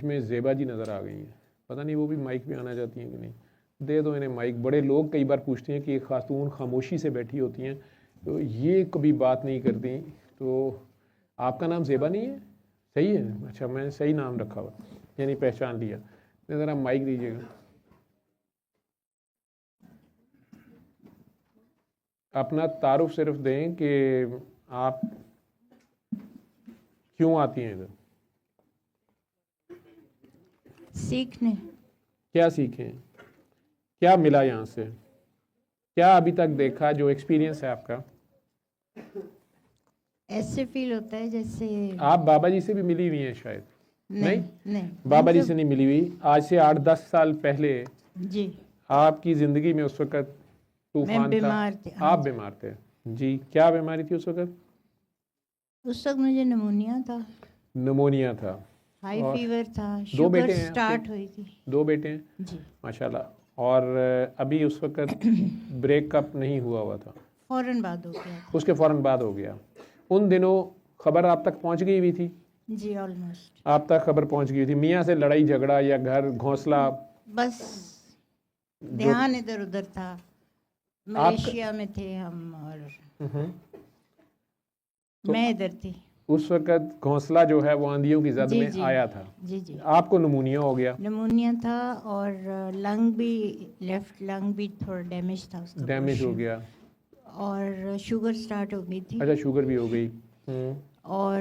में ज़ेबा जी नज़र आ गई हैं, पता नहीं वो भी माइक पे आना चाहती हैं कि नहीं। दे दो इन्हें माइक। बड़े लोग कई बार पूछते हैं कि एक खातून खामोशी से बैठी होती हैं तो ये कभी बात नहीं करती। तो आपका नाम ज़ेबा नहीं है? सही है, अच्छा मैंने सही नाम रखा हुआ, यानी पहचान लिया। ज़रा माइक दीजिएगा। अपना तारुफ सिर्फ दें कि आप क्यों आती हैं इधर? सीखने। क्या सीखें, क्या मिला यहाँ से, क्या अभी तक देखा, जो एक्सपीरियंस है आपका? ऐसे फील होता है जैसे आप बाबा जी से भी मिली हुई हैं शायद? नहीं बाबा जी से नहीं मिली हुई। आज से 8-10 साल पहले जी आपकी ज़िंदगी में उस वक़्त तूफान था, बीमार थी। आप बीमार थे जी। क्या बीमारी थी उस वक़्त? उस वक्त मुझे निमोनिया था, निमोनिया था, हाई फीवर था, दो बेटे शुगर हैं स्टार्ट आपके? हुई थी। 2 बेटे हैं जी, माशाल्लाह। और अभी उस वक़्त ब्रेकअप नहीं हुआ था? फौरन बाद हो गया था। उसके फ़ौरन बाद हो गया। उन दिनों खबर आप तक पहुंच गई हुई थी? जी, ऑलमोस्ट आप तक खबर पहुंच गई थी। मियाँ से लड़ाई झगड़ा या घर घोंसला? बस ध्यान इधर उधर था। मलेशिया में थे हम और तो मैं इधर थी। उस वक़्त घोंसला जो है वो आंधियों की जद में आया था। जी, आपको निमोनिया हो गया? निमोनिया था और लंग भी, लेफ्ट लंग भी थोड़ा डैमेज था उसका, डैमेज हो गया। और शुगर स्टार्ट हो गई थी। अच्छा, शुगर भी हो गई। और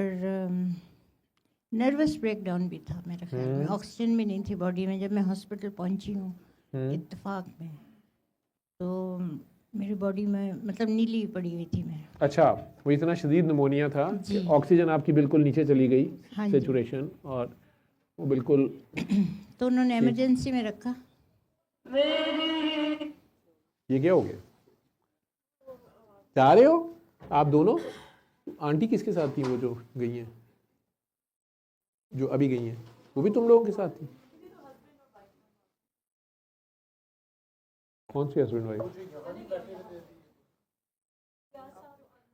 नर्वस ब्रेकडाउन भी था मेरे ख्याल में। ऑक्सीजन भी नहीं थी बॉडी में जब मैं हॉस्पिटल पहुंची हूँ इत्तेफाक में। तो मेरी बॉडी में मतलब नीली पड़ी हुई थी मैं। अच्छा, वो इतना शदीद निमोनिया था कि ऑक्सीजन आपकी बिल्कुल नीचे चली गई, सेचुरेशन, और वो बिल्कुल तो उन्होंने इमरजेंसी में रखा। ये क्या हो गया? जा रहे हो आप दोनों? आंटी किसके साथ थी वो जो गई हैं, जो अभी गई हैं? वो भी तुम लोगों के साथ थी? कौन सी हस्बैंड वाइफ?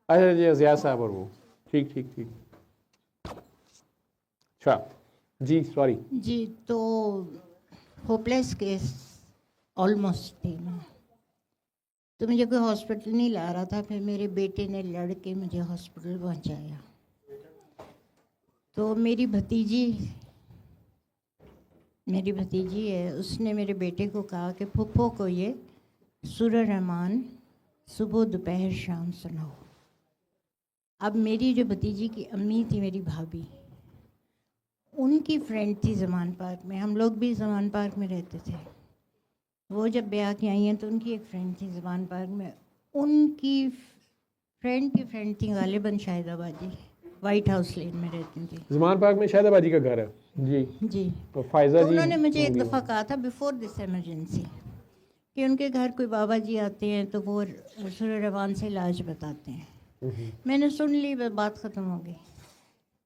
अच्छा जी, ज़िया साहब और वो। ठीक ठीक ठीक, अच्छा जी, सॉरी जी। तो होपलेस केस ऑलमोस्ट थी मैं। तो मुझे कोई हॉस्पिटल नहीं ला रहा था, फिर मेरे बेटे ने लड़ के मुझे हॉस्पिटल पहुंचाया। तो मेरी भतीजी है, उसने मेरे बेटे को कहा कि फुफ्फो को ये सूरह रहमान सुबह दोपहर शाम सुनाओ। अब मेरी जो भतीजी की अम्मी थी, मेरी भाभी, उनकी फ्रेंड थी ज़मान पार्क में, हम लोग भी ज़मान पार्क में रहते थे। वो जब ब्याह के आई हैं तो उनकी एक फ्रेंड थी ज़मान पार्क में, उनकी फ्रेंड की फ्रेंड थी गालिबन शाहिदाबादी, वाइट हाउस लेन में रहती थी। ज़मान पार्क में शाहिदाबादी का घर है जी। जी, तो फ़ायज़ा जी, उन्होंने मुझे एक दफ़ा कहा था बिफोर दिस इमरजेंसी कि उनके घर कोई बाबा जी आते हैं तो वो सूरह रहमान से इलाज बताते हैं। मैंने सुन ली, बात ख़त्म हो गई।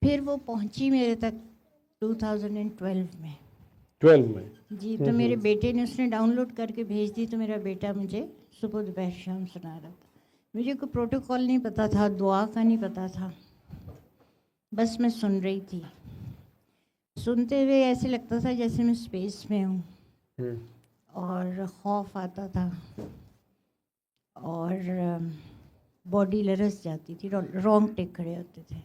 फिर वो पहुंची मेरे तक 2012 में। 12 में जी। तो मेरे बेटे ने, उसने डाउनलोड करके भेज दी, तो मेरा बेटा मुझे सुबह दोपहर शाम सुना रहा था। मुझे कोई प्रोटोकॉल नहीं पता था, दुआ का नहीं पता था, बस मैं सुन रही थी। सुनते हुए ऐसे लगता था जैसे मैं स्पेस में हूँ, और खौफ आता था और बॉडी लरस जाती थी, रोंगटे खड़े होते थे।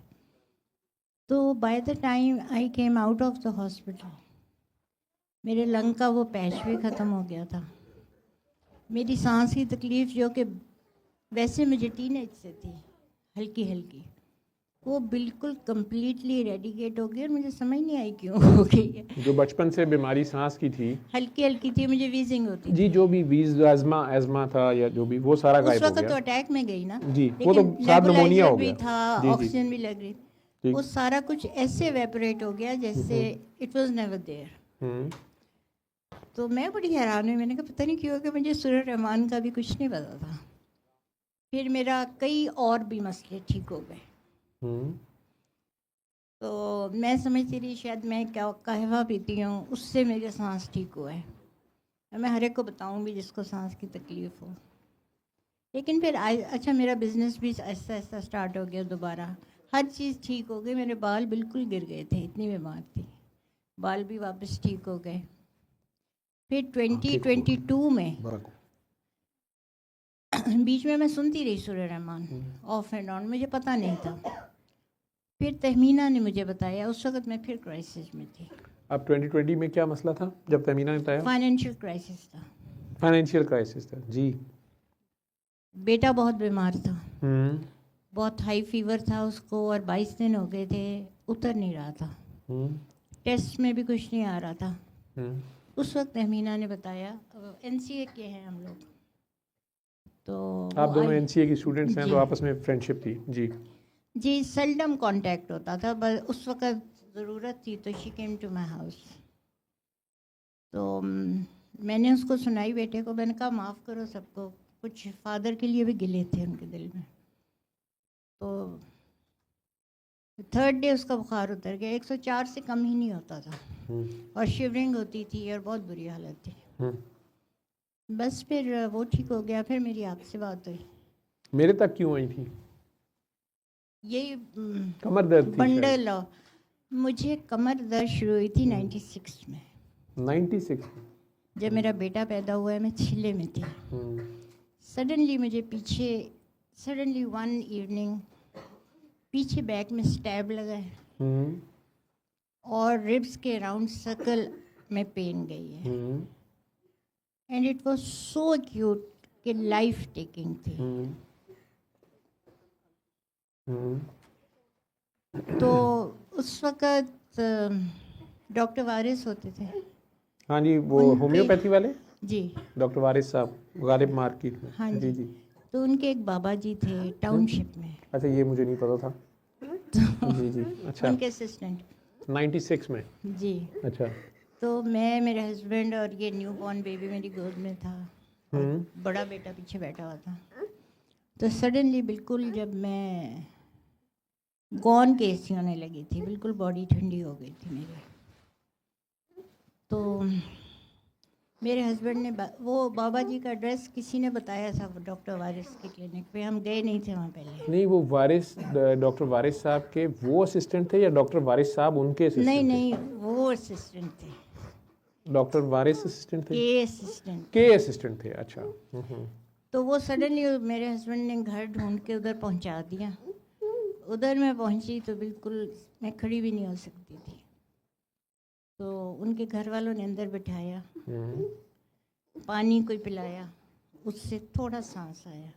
तो by the time I came out of the hospital, मेरे लंग का वो पैच भी ख़त्म हो गया था। मेरी सांस की तकलीफ़, जो कि वैसे मुझे टीनेज से थी, हल्की हल्की, वो बिल्कुल कम्प्लीटली रेडिकेट हो गई और मुझे समझ नहीं आई क्यों हो गई है। जो बचपन से बीमारी सांस की थी, हल्की हल्की थी, मुझे वीजिंग होती जी, थी। जो भी एज़मा था या जो भी, वो सारा गायब हो गया। उस वक्त तो अटैक में गई ना जी, वो तो साथ निमोनिया हो भी गया था, ऑक्सीजन भी लग रही, वो सारा कुछ ऐसे वेपोरेट हो गया जैसे इट वाज नेवर देयर। तो मैं बड़ी हैरान हुई, मैंने कहा पता नहीं क्यों कि मुझे सूरह रहमान का भी कुछ नहीं पता था। फिर मेरा कई और भी मसले ठीक हो गए। तो मैं समझती रही शायद मैं क्या कहवा पीती हूँ, उससे मेरे सांस ठीक हुआ है। मैं हर एक को बताऊँगी जिसको सांस की तकलीफ़ हो। लेकिन फिर अच्छा, मेरा बिज़नेस भी ऐसा ऐसा स्टार्ट हो गया दोबारा, हर चीज़ ठीक हो गई। मेरे बाल बिल्कुल गिर गए थे, इतनी बीमार थी। बाल भी वापस ठीक हो गए। फिर 2022 में बीच में मैं सुनती रही सूरह रहमान ऑफ एंड ऑन, मुझे पता नहीं था। फिर तहमीना ने मुझे बताया, उस वक्त मैं फिर क्राइसिस में थी। अब 2020 में क्या मसला था जब तहमीना ने बताया? फाइनेंशियल क्राइसिस था। फाइनेंशियल क्राइसिस था जी। बेटा बहुत बीमार था, बहुत हाई फीवर था उसको, और 22 दिन हो गए थे, उतर नहीं रहा था। टेस्ट में भी कुछ नहीं आ रहा था। उस वक्त तहमीना ने बताया, एनसीए के हैं हम लोग, तो आप दोनों एनसीए की स्टूडेंट्स हैं, तो आपस में फ्रेंडशिप थी जी? जी, सेल्डम कांटेक्ट होता था, बस उस वक्त ज़रूरत थी तो she came to my house. तो मैंने उसको सुनाई बेटे को, मैंने कहा माफ़ करो सबको, कुछ फादर के लिए भी गिले थे उनके दिल में। तो 3rd डे उसका बुखार उतर गया, 104 से कम ही नहीं होता था, और शिवरिंग होती थी और बहुत बुरी हालत थी। बस फिर वो ठीक हो गया। फिर मेरी आपसे बात हुई। मेरे तक क्यों आई थी? यही कमर दर्द थी बंडल, मुझे कमर दर्द शुरू हुई थी 96 में। 96 जब मेरा बेटा पैदा हुआ है, मैं छिले में थी। सडनली मुझे पीछे, सडनली वन इवनिंग पीछे बैक में स्टैब लगा है, और रिब्स के राउंड सर्कल में पेन गई है, and it was so acute कि लाइफ टेकिंग थी। तो उस वक़्त डॉक्टर वारिस होते थे। हाँ जी, वो होम्योपैथी वाले जी, डॉक्टर वारिस साहब, गालिब मार्केट में। हाँ जी जी। तो उनके एक बाबा जी थे टाउनशिप में। अच्छा, ये मुझे नहीं पता था। जी जी, अच्छा। उनके असिस्टेंट 96 में जी। अच्छा। तो मैं, मेरे हस्बैंड और ये न्यू बॉर्न बेबी मेरी गोद में था, बड़ा बेटा पीछे बैठा हुआ था। तो सडनली बिल्कुल जब मैं गौन केसी होने लगी थी, बिल्कुल बॉडी ठंडी हो गई थी मेरी। तो मेरे हस्बैंड ने वो बाबा जी का एड्रेस किसी ने बताया था, वो डॉक्टर वारिस के क्लिनिक पे, हम गए नहीं थे वहाँ पहले। नहीं, वो वारिस, डॉक्टर वारिस साहब के वो असिस्टेंट थे या डॉक्टर वारिस साहब उनके असिस्टेंट? नहीं नहीं, वो असिस्टेंट थे। डॉक्टर वारिस असिस्टेंट थे? के असिस्टेंट थे, अच्छा। तो वो सडनली मेरे हस्बैंड ने घर ढूंढ के उधर पहुंचा दिया। उधर मैं पहुंची तो बिल्कुल मैं खड़ी भी नहीं हो सकती थी। तो उनके घर वालों ने अंदर बिठाया, पानी कोई पिलाया, उससे थोड़ा सांस आया।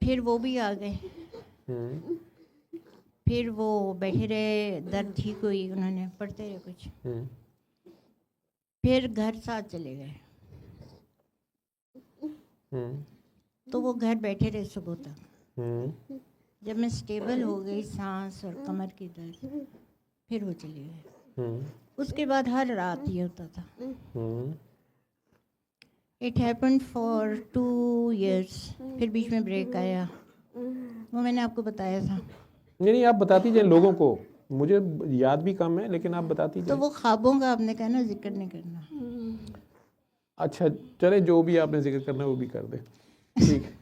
फिर वो भी आ गए। फिर वो बैठे रहे, दर्द ठीक हुई, उन्होंने पढ़ते रहे कुछ। फिर घर साथ चले गए। तो वो घर बैठे रहे सुबह तक। जब मैं स्टेबल हो गई, सांस और कमर की दर्द, फिर वो चले गए। उसके बाद हर रात ये होता था। It happened for 2 years। फिर बीच में ब्रेक आया, वो मैंने आपको बताया था। नहीं, आप बताती जाए लोगों को, मुझे याद भी कम है, लेकिन आप बताती जाए। तो वो ख्वाबों का आपने कहा ना, जिक्र नहीं करना। अच्छा चले, जो भी आपने जिक्र करना है वो भी कर दे, ठीक।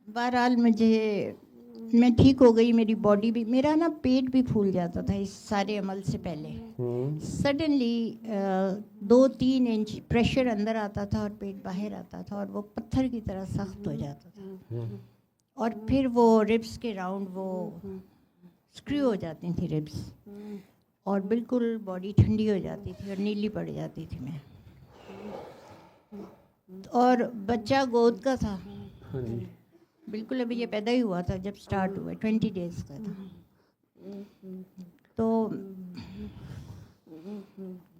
बहरहाल मैं ठीक हो गई, मेरी बॉडी भी, मेरा ना पेट भी फूल जाता था इस सारे अमल से पहले। सडनली 2-3 इंच प्रेशर अंदर आता था और पेट बाहर आता था, और वो पत्थर की तरह सख्त हो जाता था। और फिर वो रिब्स के राउंड वो स्क्रू हो जाती थी रिब्स, और बिल्कुल बॉडी ठंडी हो जाती थी और नीली पड़ जाती थी मैं। और बच्चा गोद का था। हाँ जी। बिल्कुल अभी ये पैदा ही हुआ था जब स्टार्ट हुआ, 20 डेज का था। तो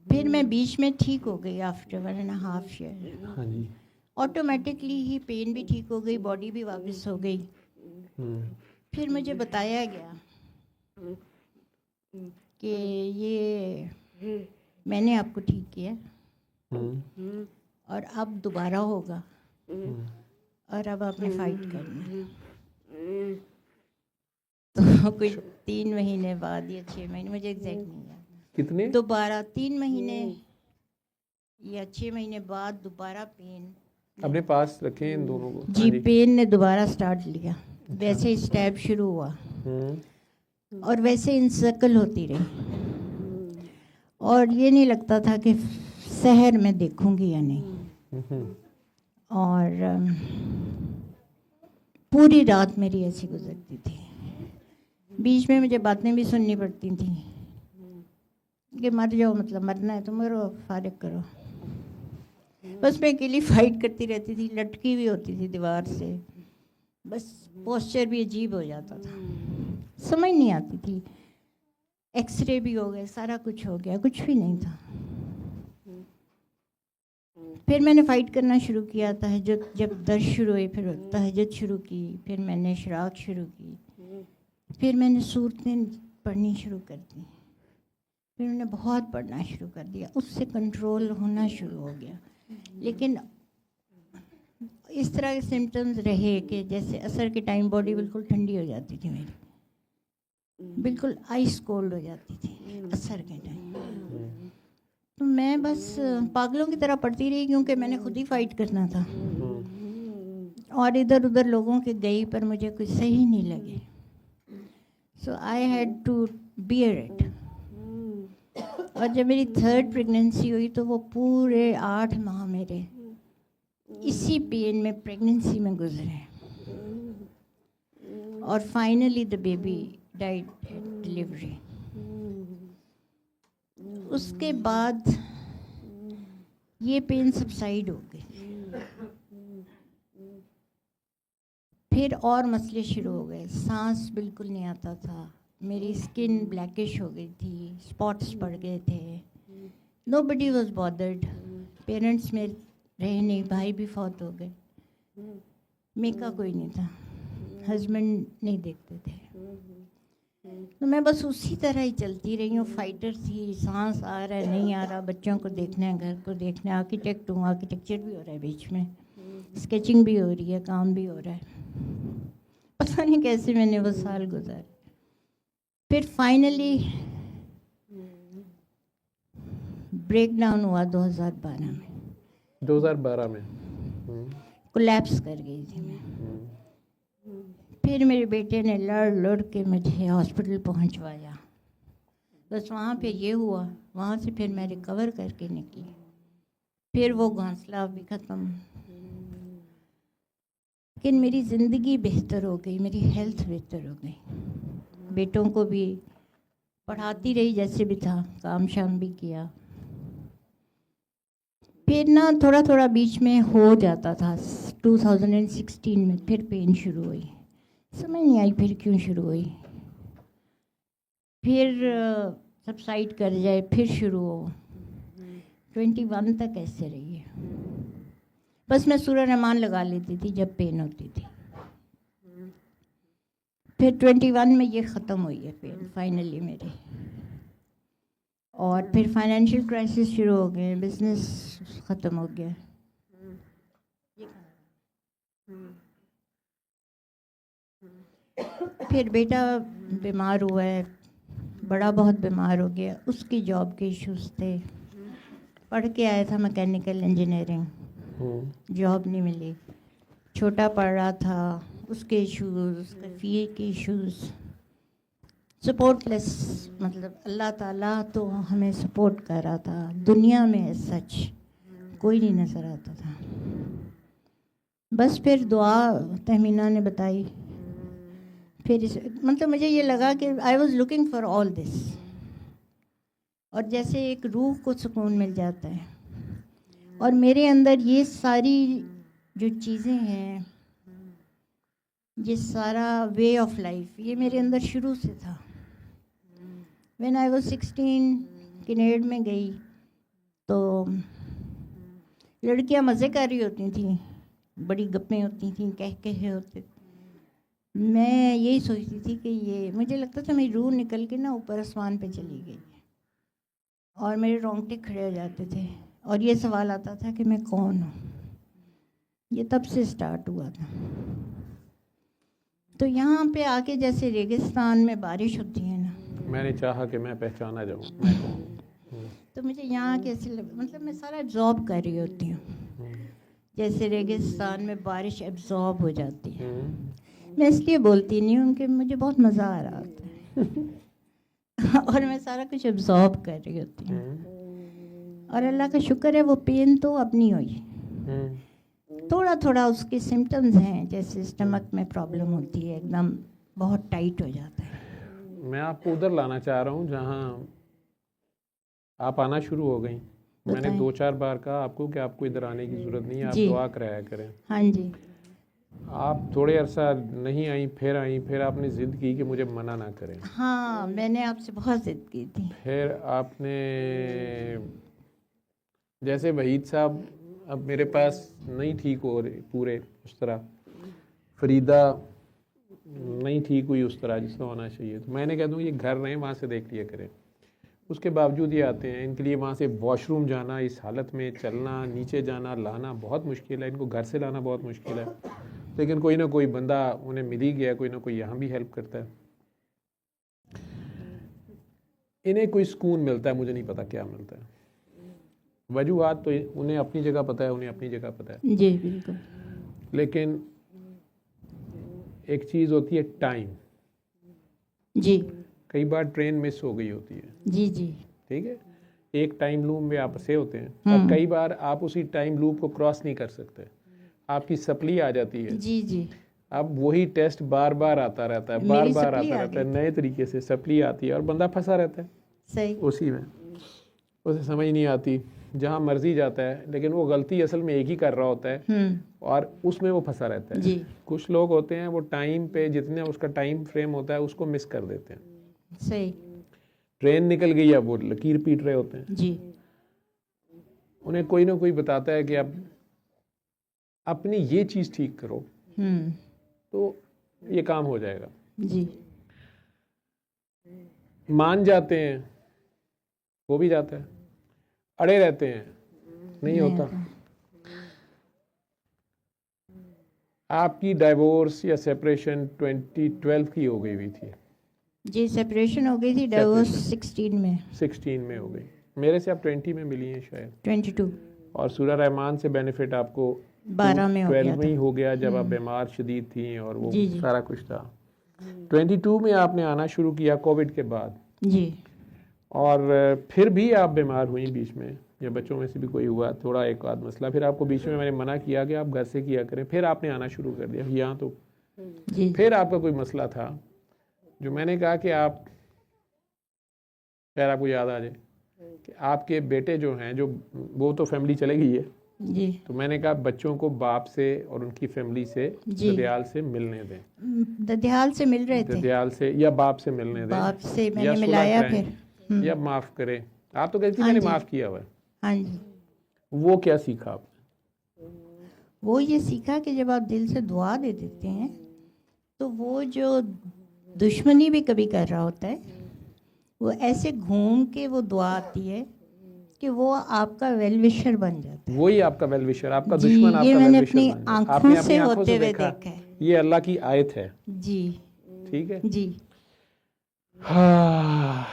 फिर मैं बीच में ठीक हो गई आफ्टर 1.5 year। हाँ जी। ऑटोमेटिकली ही पेन भी ठीक हो गई, बॉडी भी वापस हो गई। फिर मुझे बताया गया कि ये मैंने आपको ठीक किया और अब दोबारा होगा, और अब आपने फाइट करना। तो कुछ 3 महीने बाद या 6 महीने, मुझे एग्जैक्ट नहीं याद, कितने, दोबारा 3 महीने या 6 महीने बाद दोबारा पेन अपने पास रखें इन दोनों को। जी, पेन ने दोबारा स्टार्ट लिया। वैसे ही स्टैब शुरू हुआ और वैसे इंसर्कल होती रही। और ये नहीं लगता था कि शहर में देखूंगी या नहीं। और पूरी रात मेरी ऐसी गुजरती थी। बीच में मुझे बातें भी सुननी पड़ती थी कि मर जाओ, मतलब मरना है तो मरो, फारिग करो। बस मैं अकेली फाइट करती रहती थी, लटकी भी होती थी दीवार से, बस पोस्चर भी अजीब हो जाता था, समझ नहीं आती थी। एक्सरे भी हो गए, सारा कुछ हो गया, कुछ भी नहीं था। फिर मैंने फ़ाइट करना शुरू किया, तहज्जुद जब दर्द शुरू हुई, फिर तहज्जुद शुरू की, फिर मैंने इशराक शुरू की, फिर मैंने सूरतें पढ़नी शुरू कर दी, फिर मैंने बहुत पढ़ना शुरू कर दिया, उससे कंट्रोल होना शुरू हो गया। लेकिन इस तरह के सिम्टम्स रहे कि जैसे असर के टाइम बॉडी बिल्कुल ठंडी हो जाती थी मेरी, बिल्कुल आइस कोल्ड हो जाती थी असर के टाइम। तो मैं बस पागलों की तरह पढ़ती रही, क्योंकि मैंने खुद ही फाइट करना था और इधर उधर लोगों के गई पर मुझे कुछ सही नहीं लगे। So I had to bear it. और जब मेरी 3rd प्रेगनेंसी हुई तो वो पूरे 8 माह मेरे इसी पेन में प्रेगनेंसी में गुजरे, और finally the baby died eight delivery. उसके बाद ये पेन सबसाइड हो गई, फिर और मसले शुरू हो गए। सांस बिल्कुल नहीं आता था, मेरी स्किन ब्लैकिश हो गई थी, स्पॉट्स पड़ गए थे। नोबडी वाज बॉदर्ड, पेरेंट्स में रहे नहीं, भाई भी फौत हो गए, मेरा कोई नहीं था, हस्बैंड नहीं देखते थे। तो मैं बस उसी तरह ही चलती रही हूँ, फाइटर थी। सांस आ रहा है, नहीं आ रहा, बच्चों को देखना है, घर को देखना है, आर्किटेक्ट हूँ, आर्किटेक्चर भी हो रहा है बीच में, स्केचिंग भी हो रही है, काम भी हो रहा है। पता नहीं कैसे मैंने वो साल गुजारे। फिर फाइनली ब्रेक डाउन हुआ 2012 में कोलैप्स कर गई थी मैं। फिर मेरे बेटे ने लड़ के मुझे हॉस्पिटल पहुंचवाया। बस वहाँ पे ये हुआ, वहाँ से फिर मैं रिकवर करके निकली। फिर वो घोंसला भी ख़त्म, लेकिन मेरी ज़िंदगी बेहतर हो गई, मेरी हेल्थ बेहतर हो गई। बेटों को भी पढ़ाती रही जैसे भी था, काम शाम भी किया। फिर ना थोड़ा थोड़ा बीच में हो जाता था। 2016 में फिर पेन शुरू हुई, समझ नहीं आई फिर क्यों शुरू हुई। फिर सबसाइड कर जाए, फिर शुरू हो। 21 तक ऐसे रही है। बस मैं सूरह रहमान लगा लेती थी जब पेन होती थी। फिर 21 में ये ख़त्म हुई है पेन फाइनली मेरी। और फिर फाइनेंशियल क्राइसिस शुरू हो गए, बिजनेस ख़त्म हो गया। फिर बेटा बीमार हुआ है, बड़ा बहुत बीमार हो गया, उसकी जॉब के इश्यूज थे। पढ़ के आया था मैकेनिकल इंजीनियरिंग, जॉब नहीं मिली। छोटा पढ़ रहा था, उसके इश्यूज, उसके फ़ी के इश्यूज, सपोर्टलेस। मतलब अल्लाह ताला तो हमें सपोर्ट कर रहा था, दुनिया में सच कोई नहीं नज़र आता था। बस फिर दुआ तहमीना ने बताई। फिर मतलब मुझे ये लगा कि I was looking for all this, और जैसे एक रूह को सुकून मिल जाता है। और मेरे अंदर ये सारी जो चीज़ें हैं, ये सारा वे ऑफ लाइफ, ये मेरे अंदर शुरू से था। व्हेन आई वाज 16 कैनेडा में गई तो लड़कियां मज़े कर रही होती थी, बड़ी गप्पें होती थी, कह होते। मैं यही सोचती थी कि ये, मुझे लगता था मेरी रूह निकल के ना ऊपर आसमान पे चली गई, और मेरे रोंगटे खड़े हो जाते थे, और ये सवाल आता था कि मैं कौन हूँ। ये तब से स्टार्ट हुआ था। तो यहाँ पे आके जैसे रेगिस्तान में बारिश होती है ना, मैंने चाहा कि मैं पहचाना जाऊँ, मैं कौन हूँ। तो मुझे यहाँ कैसे मतलब मैं सारा एब्जॉर्ब कर रही होती हूँ, जैसे रेगिस्तान में बारिश एब्जॉर्ब हो जाती है। मैं इसलिए बोलती नहीं हूँ कि मुझे बहुत मज़ा आ रहा होता है। और मैं सारा कुछ एब्जॉर्ब कर रही होती हूँ। और अल्लाह का शुक्र है वो पेन तो अब नहीं हुई। थोड़ा थोड़ा उसके सिम्टम्स हैं, जैसे स्टमक में प्रॉब्लम होती है, एकदम बहुत टाइट हो जाता है। मैं आपको उधर लाना चाह रहा हूँ जहाँ आप आना शुरू हो गई। मैंने 2-4 बार कहा आपको कि आपको इधर आने की ज़रूरत नहीं है, आप दुआ कराया करें। हाँ जी। आप थोड़े अरसा नहीं आई, फिर आपने ज़िद की कि मुझे मना ना करें। हाँ, मैंने आपसे बहुत ज़िद की थी। फिर आपने, जैसे वहीद साहब अब मेरे पास नहीं ठीक हो रहे पूरे उस तरह, फरीदा नहीं ठीक हुई उस तरह जिसका होना चाहिए, तो मैंने कह दूँ ये घर रहे वहाँ से देख लिया करें। उसके बावजूद ये आते हैं, इनके लिए वहाँ से वॉशरूम जाना, इस हालत में चलना, नीचे जाना, लाना बहुत मुश्किल है, इनको घर से लाना बहुत मुश्किल है, लेकिन कोई ना कोई बंदा उन्हें मिल ही गया, कोई ना कोई यहाँ भी हेल्प करता है। इन्हें कोई सुकून मिलता है, मुझे नहीं पता क्या मिलता है। वजूहात तो उन्हें अपनी जगह पता है, उन्हें अपनी जगह पता है जी बिल्कुल, लेकिन एक चीज़ होती है टाइम। जी कई बार ट्रेन मिस हो गई होती है, जी जी, ठीक है, एक टाइम लूप में आप फंसे होते हैं और कई बार आप उसी टाइम लूप को क्रॉस नहीं कर सकते, आपकी सप्ली आ जाती है। जी जी, अब वही टेस्ट बार बार आता रहता है, बार बार आता रहता है, नए तरीके से सप्ली आती है और बंदा फंसा रहता है सही उसी में, उसे समझ नहीं आती, जहाँ मर्जी जाता है, लेकिन वो गलती असल में एक ही कर रहा होता है और उसमें वो फंसा रहता है जी। कुछ लोग होते हैं वो टाइम पे, जितने उसका टाइम फ्रेम होता है उसको मिस कर देते हैं। सही, ट्रेन निकल गई है, वो लकीर पीट रहे होते हैं। जी, उन्हें कोई ना कोई बताता है कि अब अपनी ये चीज़ ठीक करो तो ये काम हो जाएगा। जी, मान जाते हैं, वो भी जाता है, अड़े रहते हैं, नहीं होता। आपकी डाइवोर्स या सेपरेशन 2012 की हो गई हुई थी? जी, सेपरेशन हो गई थी, डाइवोर्स 16 में हो गई। मेरे से आप 20 में मिली हैं शायद, 22, और सूरह रहमान से बेनिफिट आपको 12 में 12 में ही हो गया जब आप बीमार शदीद थी और वो जी, जी। सारा कुछ था। 22 में आपने आना शुरू किया कोविड के बाद जी, और फिर भी आप बीमार हुई बीच में, या बच्चों में से भी कोई हुआ थोड़ा एक आध मसला, फिर आपको बीच में मैंने मना किया कि आप घर से किया करें, फिर आपने आना शुरू कर दिया यहाँ तो जी। फिर आपका कोई मसला था जो मैंने कहा कि आप, खैर आपको याद आ जाए कि आपके बेटे जो हैं, जो वो तो फैमिली चले गई है जी, तो मैंने कहा बच्चों को बाप से और उनकी फैमिली से ददियाल से मिलने दें। ददियाल से मिल रहे थे, ददियाल से या बाप से मिलने दें, बाप से या मैंने सुलह मिलाया कराएं, फिर या माफ़ करें। आप तो कहती थी मैंने माफ़ किया हुआ है। हाँ जी, वो क्या सीखा आपने? वो ये सीखा कि जब आप दिल से दुआ दे देते हैं तो वो जो दुश्मनी भी कभी कर रहा होता है, वो ऐसे घूम के वो दुआ आती है कि वो आपका वेल विशर बन जाता है। वही आपका वेल विशर, आपका जी, दुश्मन आपका ये वेल मैंने विशर अपनी बन जाता है। आंखों आपने अपनी से आंखों होते से हुए देखा देखा है। ये अल्लाह की आयत है। जी, ठीक है जी, हाँ।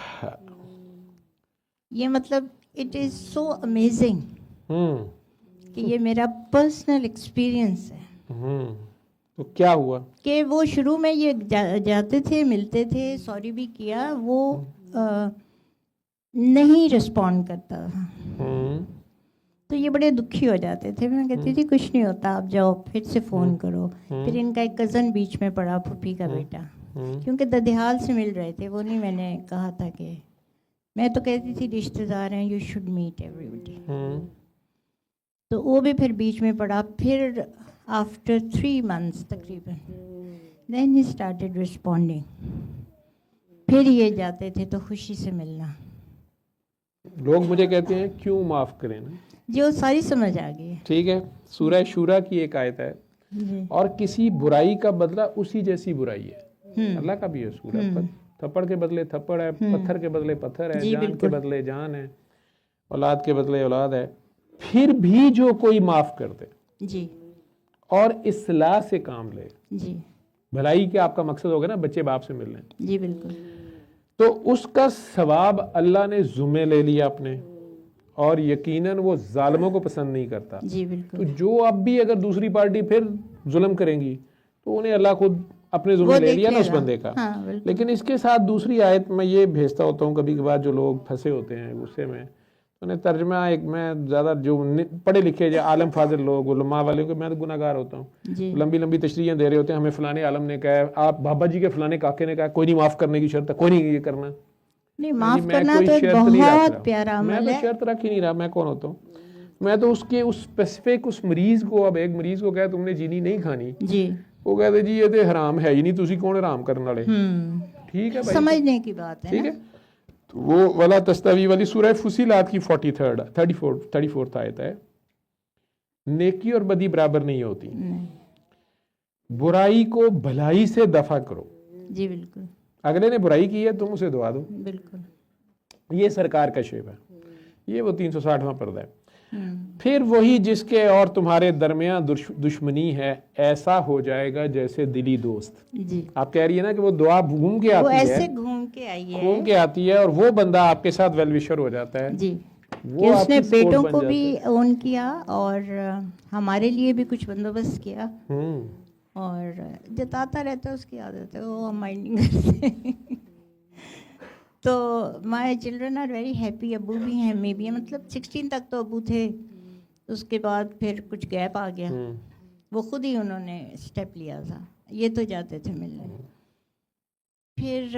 ये मतलब इट इज़ सो अमेजिंग कि ये मेरा पर्सनल एक्सपीरियंस है। तो क्या हुआ कि वो शुरू में ये जाते थे, मिलते थे, सॉरी भी किया, वो नहीं रिस्पॉन्ड करता था, तो ये बड़े दुखी हो जाते थे। मैं कहती थी कुछ नहीं होता, आप जाओ फिर से फ़ोन करो। फिर इनका एक कज़न बीच में पड़ा, फूफी का बेटा, क्योंकि ददियाल से मिल रहे थे, वो नहीं, मैंने कहा था कि मैं तो कहती थी रिश्तेदार हैं, यू शुड मीट एवरीबडी, तो वो भी फिर बीच में पड़ा। फिर आफ्टर 3 months तकरीबन देन ही स्टार्टेड रिस्पॉन्डिंग। फिर ये जाते थे तो खुशी से मिलना। लोग मुझे कहते हैं क्यों माफ़ करें ना, जो सारी समझ आ गई है। ठीक है, सूरह शूरा की एक आयत है, और किसी बुराई का बदला उसी जैसी बुराई है। अल्लाह का भी है सूरह, थप्पड़ के बदले थप्पड़ है, पत्थर के बदले पत्थर है, जान के बदले जान है, औलाद के बदले औलाद है। फिर भी जो कोई माफ़ कर दे जी, और इस्लाह से काम ले, जी, भलाई के आपका मकसद होगा ना, बच्चे बाप से मिलने, जी बिल्कुल, तो उसका सवाब अल्लाह ने ज़ुम्मे ले लिया अपने, और यकीनन वो जालिमों को पसंद नहीं करता। जी तो बिल्कुल, जो अब भी अगर दूसरी पार्टी फिर जुल्म करेंगी तो उन्हें अल्लाह खुद अपने वो जुम्मे ले देख लिया ना उस लेगा। बंदे का। हाँ, बिल्कुल। लेकिन इसके साथ दूसरी आयत मैं ये भेजता होता हूँ कभी कभार, जो लोग फंसे होते हैं गुस्से में, उन्हें तर्जमा एक मैं ज़्यादा जो पढ़े लिखे जो आलम फाजिल लोग उलमा वाले को, मैं तो गुनाहगार होता हूँ, जी लंबी लंबी तशरीहें दे रहे होते हैं, हमें फलाने आलम ने कहा है, आप बाबा जी के फलाने काके ने कहा, कोई नहीं माफ़ करने की शर्त है, कोई नहीं ये करना। नहीं, जी, माफ मैं करना कोई तो एक शर्त नहीं रख बहुत रहा, प्यारा मैं अमल तो है। शर्त रख ही नहीं रहा। मैं कौन होता हूँ? मैं तो उसके उस स्पेसिफिक उस मरीज को, अब एक मरीज को कहा तुमने चीनी नहीं खानी, जी। वो कहते जी ये तो हराम है ही नहीं, तुसी कौन हराम करने वाले। ठीक है भाई, समझने की बात है ठीक ना। है। तो वो वाला तस्तवी वाली सूरह फुसिलात की 34th आयत है, नेकी और बदी बराबर नहीं होती, नहीं। बुराई को भलाई से दफा करो। जी बिल्कुल अगले ने बुराई की है, तुम उसे दुआ दो। बिल्कुल। ये सरकार का शेप है, ये वो 360वां पर्दा है। हम्म, फिर वही जिसके और तुम्हारे दरमियान दुश्मनी है, ऐसा हो जाएगा जैसे दिली दोस्त। जी। आप कह रही है ना कि वो दुआ घूम के वो आती है, ऐसे घूम के आई है। घूम के आती है, और वो बंदा आपके साथ वेलविशर हो जाता है। जी। वो कि उसने आपकी सपोर्ट बेटों बन को जाता भी है। ओन किया और हमारे लिए भी कुछ बंदोबस्त किया, और जताता रहता है, उसकी आदत है, वो हम माइंड नहीं करते। तो my children are very happy. अबू भी हैं, मैं भी हैं, मतलब 16 तक तो अबू थे, उसके बाद फिर कुछ गैप आ गया। वो खुद ही उन्होंने स्टेप लिया था, ये तो जाते थे मिलने। फिर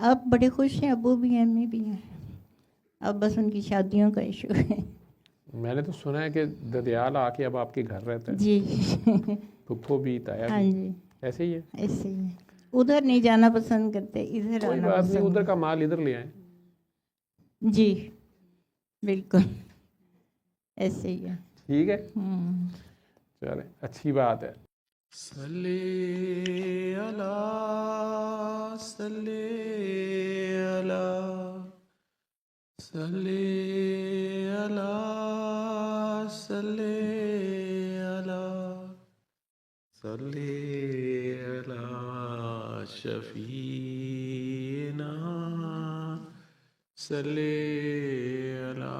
अब बड़े खुश हैं, अबू भी हैं, मैं भी हैं। अब बस उनकी शादियों का इशू है। मैंने तो सुना है कि ददियाल आके अब आपके घर रहता है। जी। फुफ्फो भी, ताया हाँ भी, जी, ऐसे ही है। ऐसे ही है। उधर नहीं जाना पसंद करते, इधर कोई आना बात नहीं, पसंद। उधर का माल इधर ले आए। जी बिल्कुल, ऐसे ही है। ठीक है, हम्म। चले, अच्छी बात है। सल्ले अला सल्ले अला सल्ले अला सल्ले अला सल्ले अला शफीना सल्ले अला